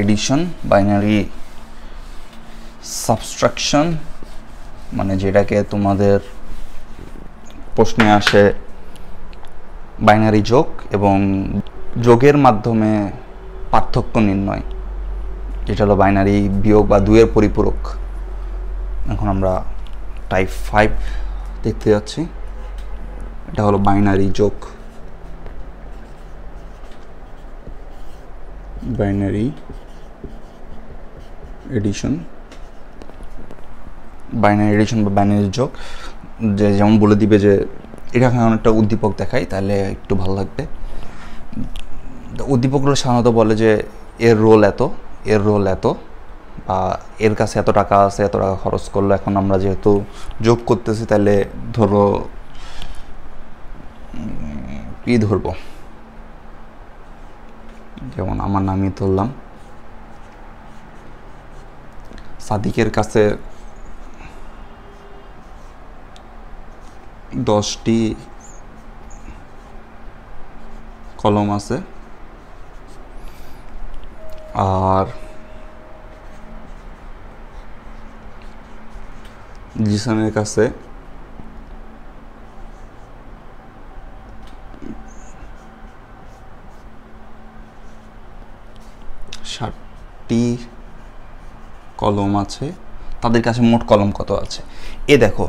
Addition, binary subtraction, মানে যেটাকে তোমাদের প্রশ্নে আসে বাইনারি যোগ এবং যোগের মাধ্যমে পার্থক্য নির্ণয়, যেটা হলো বাইনারি বিয়োগ বা 2 এর পরিপূরক। এখন আমরা টাইপ 5 দেখতে যাচ্ছি। এটা হলো বাইনারি যোগ, বাইনারি এডিশন, বাইনারি এডিশন বা বাইনারি যোগ। যে যেমন বলে দিবে যে এটা অনেকটা উদ্দীপক দেখায়, তাহলে একটু ভালো লাগবে। উদ্দীপকগুলো সাধারণত বলে যে এর রোল এত, এর রোল এত, বা এর কাছে এত টাকা আছে, এত টাকা খরচ করলো। এখন আমরা যেহেতু যোগ করতেছি, তাহলে ধরো কি ধরবো, যেমন আমার নামই ধরলাম, সাদিকের কাছে 10টি কলম আছে, আর জিসানের কাছে 60টি কলম আছে। তাদের কাছে মোট কলম কত আছে? এ দেখো,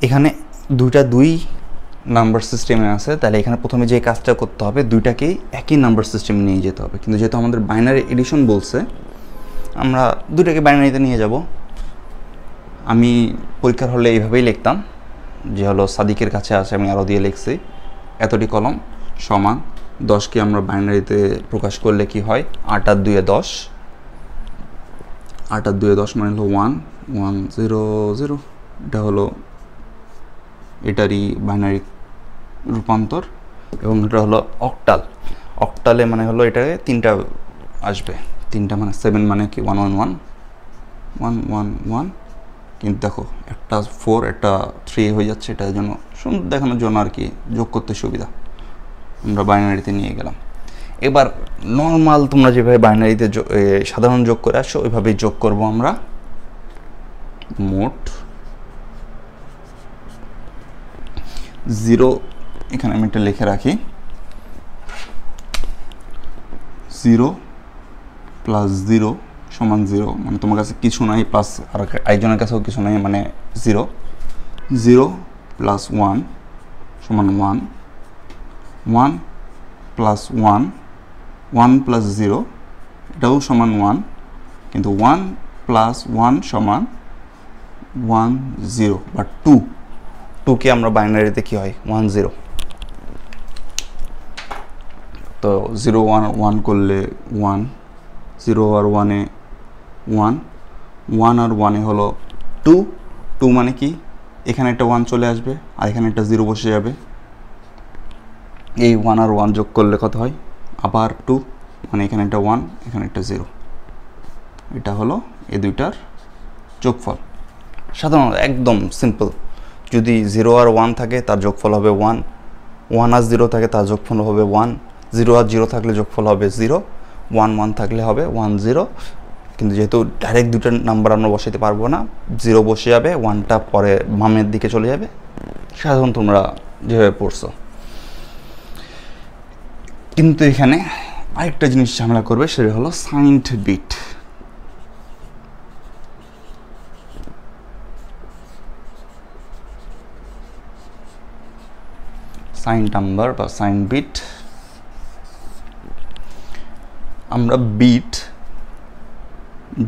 এখানে 2 নাম্বার সিস্টেমে আছে, তাহলে এখানে প্রথমে যে কাজটা করতে হবে, 2টাকেই একই নাম্বার সিস্টেমে নিয়ে যেতে হবে। কিন্তু যেহেতু আমাদের বাইনারি এডিশন বলছে, আমরা 2টাকে বাইনারিতে নিয়ে যাব। আমি পরীক্ষার হলে এইভাবেই লিখতাম, যে হলো সাদিকের কাছে আছে, আমি আরও দিয়ে লিখছি এতটি কলম সমান 10কে আমরা বাইনারিতে প্রকাশ করলে কি হয়, 8 আর 2 10, 8 আর 2 10 মানে হলো 1 1 0 0। এটা হলো এটারই বাইনারি রূপান্তর। এবং এটা হলো অক্টাল। অক্টালে মানে হলো এটাকে 3টা আসবে, 3টা মানে 7 মানে কি 1 1 1 1 1 1। কিন্তু দেখো একটা 4 একটা 3 হয়ে যাচ্ছে, এটার জন্য সুন্দর দেখানোর জন্য আর কি যোগ করতে সুবিধা, আমরা বাইনারিতে নিয়ে গেলাম। এবার নর্মাল তোমরা যেভাবে বাইনারিতে সাধারণ যোগ করে আসছো, ওইভাবেই যোগ করব আমরা। মোট 0, এখানে আমি একটা লিখে রাখি, 0 প্লাস 0 সমান 0, মানে তোমার কাছে কিছু নাই, প্লাস আর একজনের কাছেও কিছু নাই, মানে 0। 0 প্লাস 1 সমান 1, 1 প্লাস 1, 1 প্লাস 0 এটাও সমান 1, কিন্তু 1 প্লাস 1 সমান 1 0 বা 2। 2কে আমরা বাইনারিতে কি হয় 1 0। তো 0 1 1 করলে 1, 0 আর 1-এ 1, 1 আর 1-এ হলো 2। 2 মানে কি, এখানে একটা 1 চলে আসবে আর এখানে একটা 0 বসে যাবে। এই 1 আর 1 যোগ করলে কত হয়, আবার 2, মানে এখানে একটা 1 এখানে একটা 0। এটা হলো এই দুইটার যোগফল। সাধারণত একদম সিম্পল, যদি 0 আর 1 থাকে তার যোগফল হবে 1, 1 আর 0 থাকে তার যোগফল হবে 1, 0 আর 0 থাকলে যোগফল হবে 0, 1 1 থাকলে হবে 1 0। কিন্তু যেহেতু ডাইরেক্ট 2টা নাম্বার আমরা বসাতে পারবো না, 0 বসে যাবে, 1টা পরে বামের দিকে চলে যাবে, সাধারণ তোমরা যেভাবে পড়ছো। কিন্তু এখানে আরেকটা জিনিস ঝামেলা করবে, সেটা হলো সাইন্ড বিট। সাইন নাম্বার বা সাইন বিট, আমরা বিট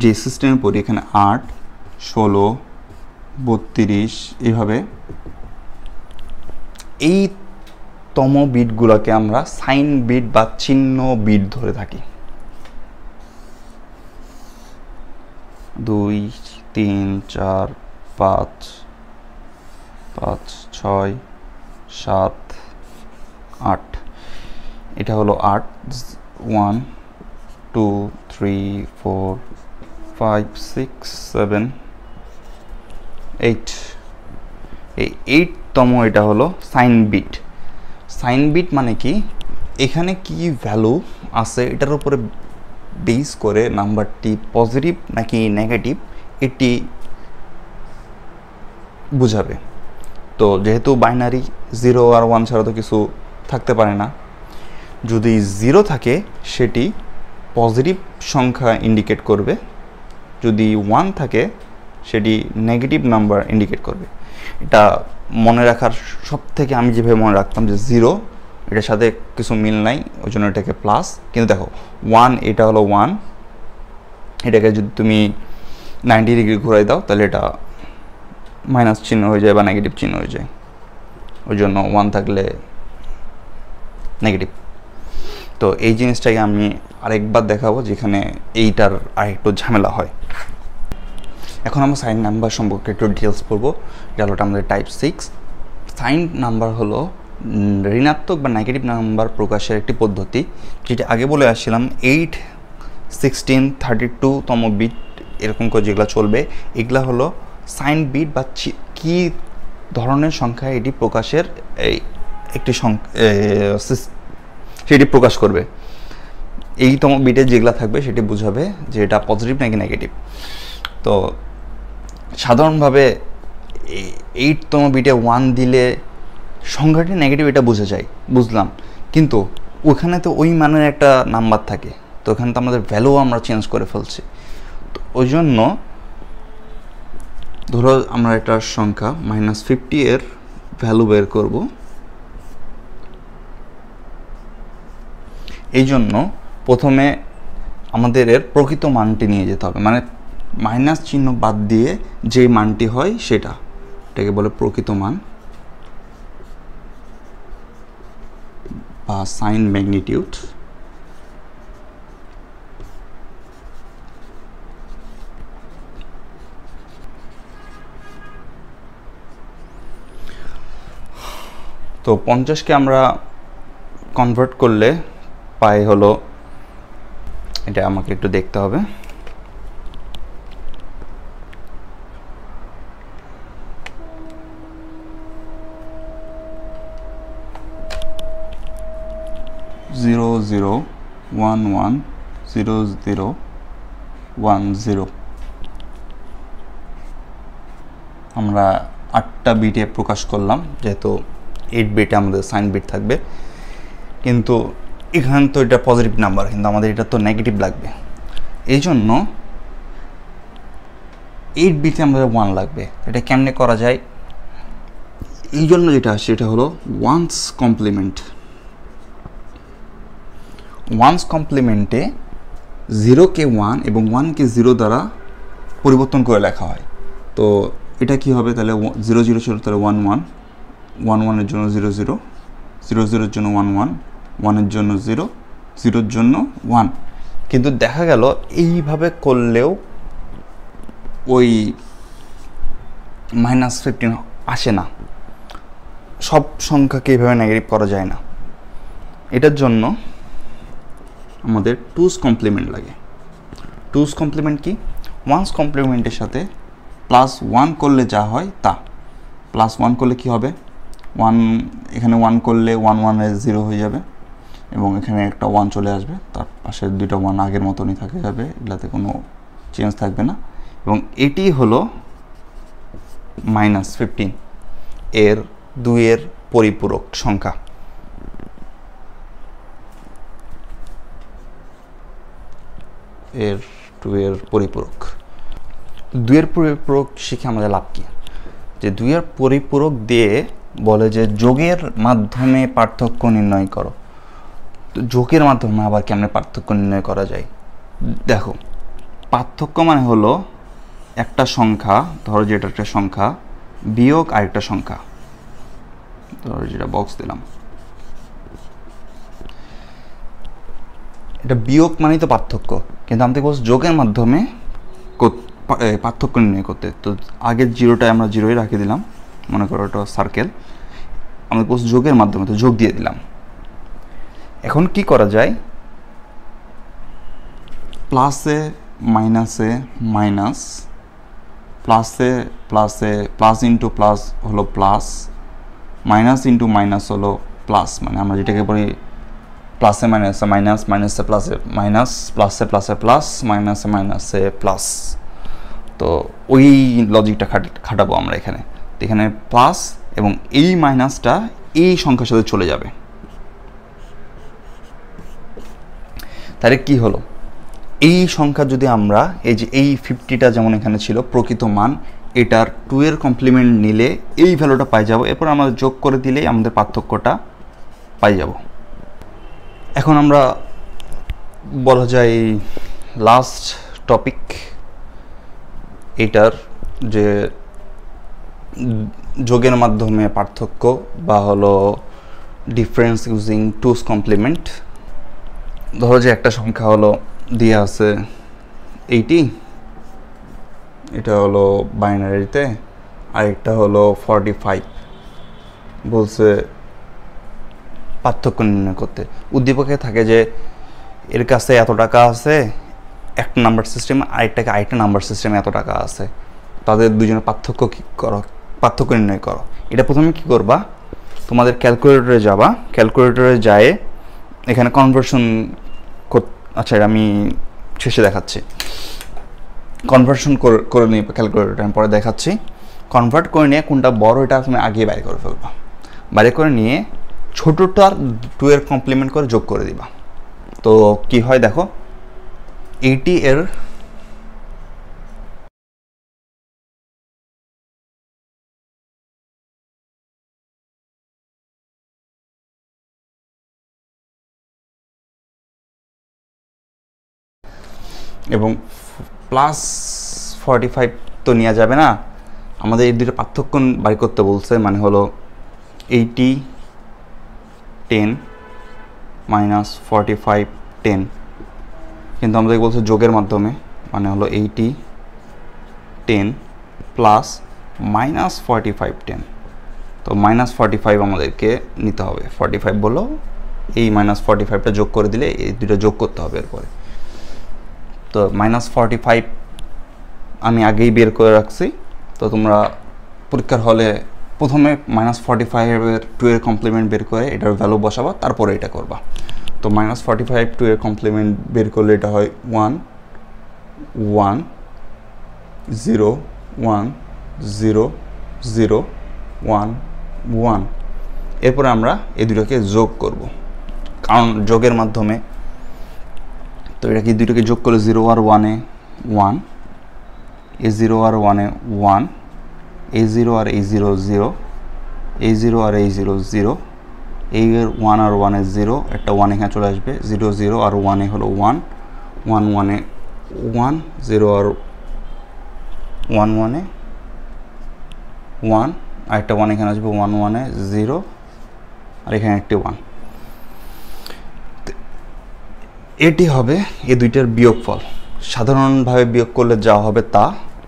যে সিস্টেমে পড়ি, এখানে 8 16 32 এইভাবে, এই তম বিটগুলোকে আমরা সাইন বিট বা চিহ্ন বিট ধরে থাকি। 2 3 4 5 5 6 7 8, এটা হলো 8, 1 2 3 4 5 6 7 8, এই 8তম এটা হলো সাইন বিট। সাইন বিট মানে কি, এখানে কি ভ্যালু আছে এটার উপরে বেস করে নাম্বারটি পজিটিভ নাকি নেগেটিভ এটি বোঝাবে। তো যেহেতু বাইনারি 0 আর 1 ছাড়া তো কিছু থাকতে পারে না, যদি 0 থাকে সেটি পজিটিভ সংখ্যা ইন্ডিকেট করবে, যদি 1 থাকে সেটি নেগেটিভ নাম্বার ইন্ডিকেট করবে। এটা মনে রাখার সব থেকে আমি যেভাবে মনে রাখতাম যে 0 এটার সাথে কিছু মিল নাই, ওই জন্য এটাকে প্লাস, কিন্তু দেখো 1 এটা হলো 1, এটাকে যদি তুমি 90 ডিগ্রি ঘুরাই দাও তাহলে এটা মাইনাস চিহ্ন হয়ে যায় বা নেগেটিভ চিহ্ন হয়ে যায়, ওই জন্য 1 থাকলে নেগেটিভ। তো এই জিনিসটাকে আমি আরেকবার দেখাবো যেখানে এইটার আরেকটু ঝামেলা হয়। এখন আমরা সাইন নাম্বার সম্পর্কে একটু ডিটেলস পড়বো। এটা হলো আমাদের টাইপ 6। সাইন নাম্বার হলো ঋণাত্মক বা নেগেটিভ নাম্বার প্রকাশের একটি পদ্ধতি, যেটা আগে বলে আসছিলাম 8, 16, 32তম বিট এরকম করে যেগুলো চলবে এগুলা হলো সাইন বিট বা কী ধরনের সংখ্যা এটি প্রকাশের একটি সেটি প্রকাশ করবে। এইতম বিটে যেগুলো থাকবে সেটি বুঝাবে যে এটা পজিটিভ নাকি নেগেটিভ। তো সাধারণভাবে 8তম বিটে 1 দিলে সংখ্যাটি নেগেটিভ এটা বোঝা যায়, বুঝলাম, কিন্তু ওখানে তো ওই মানের একটা নাম্বার থাকে, তো ওখানে তো আমাদের ভ্যালু আমরা চেঞ্জ করে ফেলছি। তো ওই জন্য ধরো আমরা একটা সংখ্যা -50 এর ভ্যালু বের করব, এই জন্য প্রথমে আমাদের এর প্রকৃত মানটি নিয়ে যেতে হবে, মানে মাইনাস চিহ্ন বাদ দিয়ে যে মানটি হয় এটাকে বলে প্রকৃত মান বা সাইন ম্যাগনিটিউড। তো 50কে আমরা কনভার্ট করলে পাই হলো, এটা আমাকে একটু দেখতে হবে, জিরো জিরো 1 1 0 0 1 0। আমরা 8টা বিটে প্রকাশ করলাম, যেহেতু 8 বিটে আমাদের সাইন বিট থাকবে, কিন্তু এখানে তো এটা পজিটিভ নাম্বার, কিন্তু আমাদের এটা তো নেগেটিভ লাগবে, এই জন্য 8 বিটে আমাদের 1 লাগবে। এটা কেমনে করা যায়? এই জন্য যেটা আসছে এটা হলো ওয়ান্স কমপ্লিমেন্ট। ওয়ান্স কমপ্লিমেন্টে 0কে 1 এবং 1কে 0 দ্বারা পরিবর্তন করে লেখা হয়। তো এটা কি হবে তাহলে 0 0 0 তাহলে 1 1, 1 1 এর জন্য 0 0, 0 0 এর জন্য 1 1, 1 এর জন্য 0, 0 এর জন্য 1। কিন্তু দেখা গেল এইভাবে করলেও ওই -15 আসে না, সব সংখ্যাকে এইভাবে নেগেটিভ করা যায় না। এটার জন্য আমাদের টুস কমপ্লিমেন্ট লাগে। টুস কমপ্লিমেন্ট কি? ওয়ান্স কমপ্লিমেন্টের সাথে +1 করলে যা হয় তা। +1 করলে কি হবে? 1 এখানে 1 করলে 1 1 এর 0 হয়ে যাবে এবং এখানে একটা 1 চলে আসবে, তার পাশে দুইটা 1 আগের মতনই থাকে যাবে, এগুলাতে কোনো চেঞ্জ থাকবে না। এবং এটি হলো -15 এর 2 এর পরিপূরক সংখ্যা। এর 2 এর পরিপূরক। 2 এর পরিপূরক শিখে আমাদের লাভ কি? যে 2 এর পরিপূরক দিয়ে বলে যে যোগের মাধ্যমে পার্থক্য নির্ণয় করো। তো যোগের মাধ্যমে আবার কেমনে পার্থক্য নির্ণয় করা যায়? দেখো, পার্থক্য মানে হলো একটা সংখ্যা, ধরো যেটা একটা সংখ্যা বিয়োগ আরেকটা সংখ্যা, ধরো যেটা বক্স দিলাম, এটা বিয়োগ মানেই তো পার্থক্য, কিন্তু আমাদের বলছি যোগের মাধ্যমে পার্থক্য নির্ণয় করতে। তো আগের 0টায় আমরা 0ই রাখে দিলাম, মনে করো এটা সার্কেল, আমাদের বলছি যোগের মাধ্যমে, তো যোগ দিয়ে দিলাম। এখন কি করা যায়? প্লাসে মাইনাসে মাইনাস, প্লাসে প্লাসে, প্লাস ইন্টু প্লাস হলো প্লাস, মাইনাস ইন্টু মাইনাস হলো প্লাস, মানে আমরা যেটাকে বলি প্লাসে মাইনাসে মাইনাস, মাইনাসে প্লাসে মাইনাস, প্লাসে প্লাসে প্লাস, মাইনাসে মাইনাসে প্লাস। তো ওই লজিকটা খাটাবো আমরা এখানে। তো এখানে প্লাস এবং এই মাইনাসটা এই সংখ্যার সাথে চলে যাবে। তাহলে কি হলো, এই সংখ্যা যদি আমরা এই যে এই 50টা যেমন এখানে ছিল প্রকৃত মান, এটার 2 এর কমপ্লিমেন্ট নিলে এই ভ্যালুটা পাই যাব, এরপর আমাদের যোগ করে দিলেই আমাদের পার্থক্যটা পাই যাব। এখন আমরা বলা যায় লাস্ট টপিক এটার, যে যোগের মাধ্যমে পার্থক্য বা হলো ডিফারেন্স ইউজিং 2's কমপ্লিমেন্ট। ধরো যে একটা সংখ্যা হলো দিয়ে আছে 80, এটা হলো বাইনারিতে, আর একটা হলো 45, বলছে পার্থক্য নির্ণয় করতে। উদ্দীপকে থাকে যে এর কাছে এত টাকা আছে একটা নাম্বার সিস্টেম, আরেকটা নাম্বার সিস্টেমে এত টাকা আছে, তাদের দুজনের পার্থক্য কী করো, পার্থক্য নির্ণয় করো। এটা প্রথমে কি করবা, তোমাদের ক্যালকুলেটরে যাবা, ক্যালকুলেটরে যায় এখানে কনভার্সন, আচ্ছা এটা আমি শেষে দেখাচ্ছি, কনভার্সন করে নিই ক্যালকুলেটর, আমি পরে দেখাচ্ছি। কনভার্ট করে নিয়ে কোনটা বড় এটা তুমি আগে বাইরে করে ফেলবা, বাইরে করে নিয়ে ছোটোটার 2 এর কমপ্লিমেন্ট করে যোগ করে দিবা। তো কি হয় দেখো, 80 এর এবং প্লাস 45 তো নেওয়া যাবে না, আমাদের এই দুটো পার্থক্য বাড়ি করতে বলছে, মানে হলো 80 10 মাইনাস 45 10, কিন্তু আমাদের বলছে যোগের মাধ্যমে, মানে হলো 80 10 প্লাস মাইনাস 45 10। তো মাইনাস 45 আমাদেরকে নিতে হবে, 45 বললো এই মাইনাস 45টা যোগ করে দিলে এই দুটো যোগ করতে হবে এরপরে। তো মাইনাস 45 আমি আগেই বের করে রাখছি, তো তোমরা পরীক্ষার হলে প্রথমে মাইনাস 45-এর 2 এর কমপ্লিমেন্ট বের করে এটার ভ্যালু বসাবা, তারপরে এটা করবা। তো মাইনাস 45 2 এর কমপ্লিমেন্ট বের করলে এটা হয় 1 1 0 1 0 0 1 1। এরপরে আমরা এই দুটোকে যোগ করব, কারণ যোগের মাধ্যমে। তো এটা কি দুটোকে যোগ করলে 0 আর 1-এ 1, এই 0 আর 1-এ 1, এই 0 আর এই 0 0, এই 0 আর এই 0 0, এই 1 আর 1-এ 0, একটা 1 এখানে চলে আসবে, 0 0 আর 1-এ হলো 1 1 1-এ 1, 0 আর 1 1-এ 1, আর একটা 1 এখানে আসবে, 1 1-এ 0, আর এখানে একটি 1। এটি হবে এই দুইটার বিয়োগফল। সাধারণভাবে বিয়োগ করলে যা হবে তা,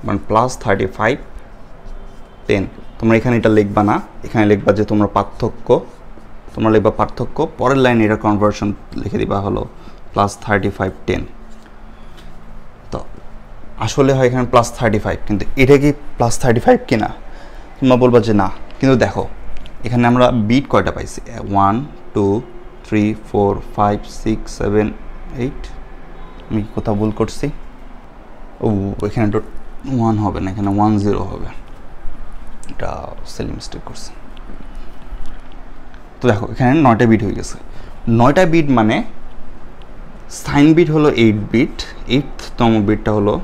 মানে প্লাস 35 10। তোমরা এখানে এটা লিখবা না, এখানে লিখবা যে তোমরা পার্থক্য, তোমরা লিখবা পার্থক্য, পরের লাইনে এটা কনভার্সন লিখে দিবা হলো প্লাস 35 10। তো আসলে হয় এখানে প্লাস 35, কিন্তু এটা কি প্লাস 35 কিনা তোমরা বলবা যে না, কিন্তু দেখো এখানে আমরা বিট কয়টা পাইছি, 1 2 3 4 5 6 7 8, আমি কোথাও ভুল করছি, ও এখানে তো 1 হবে না, এখানে 1 0 হবে, এটা সেল মিস্টেক করছে। তো দেখো এখানে 9টা বিট হয়ে গেছে। 9টা বিট মানে সাইন বিট হলো 8 বিট, 8তম বিটটা হলো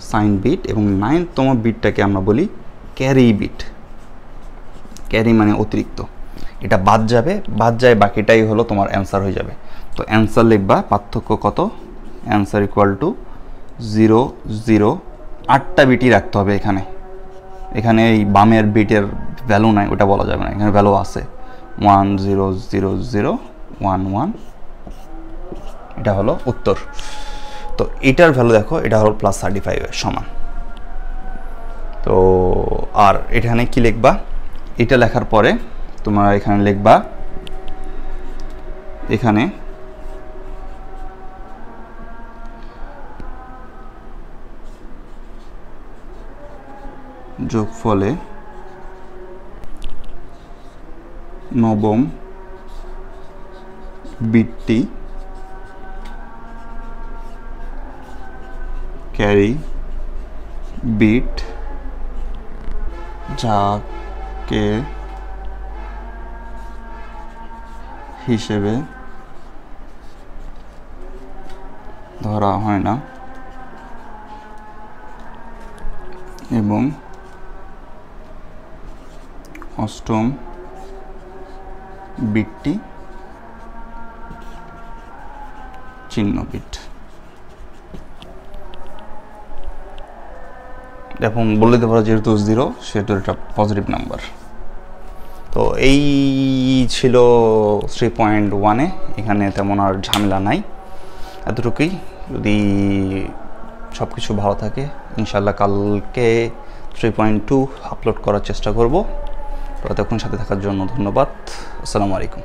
সাইন বিট, এবং 9তম বিটটাকে আমরা বলি ক্যারি বিট। ক্যারি মানে অতিরিক্ত, এটা বাদ যাবে, বাদ যায় বাকিটাই হলো তোমার অ্যান্সার হয়ে যাবে। তো অ্যান্সার লিখবা পার্থক্য কত, অ্যান্সার ইকুয়াল টু 0 0, 8টা বিটই রাখতে হবে এখানে, এখানে এই বামের বিটের ভ্যালু নাই, ওটা বলা যাবে না, এখানে ভ্যালু আছে 1 0 0 0 1 1, এটা হলো উত্তর। তো এটার ভ্যালু দেখো, এটা হলো প্লাস 35-এর সমান। তো আর এখানে কি লিখবা, এটা লেখার পরে তোমরা এখানে লিখবা, এখানে যোগফলে নবম বিটটি ক্যারি বিট যাকে হিসেবে ধরা হয় না এবং অষ্টম বিটটি চিহ্ন বিট। এবং বলে দিতে পারো যেহেতু 0 সেহেতু এটা পজিটিভ নাম্বার। তো এই ছিল 3.1-এ, এখানে তেমন আর ঝামেলা নাই, এতটুকুই। যদি সব কিছু ভালো থাকে ইনশাল্লাহ কালকে 3.2 আপলোড করার চেষ্টা করব। তো এতক্ষণ সাথে থাকার জন্য ধন্যবাদ। আসসালামু আলাইকুম।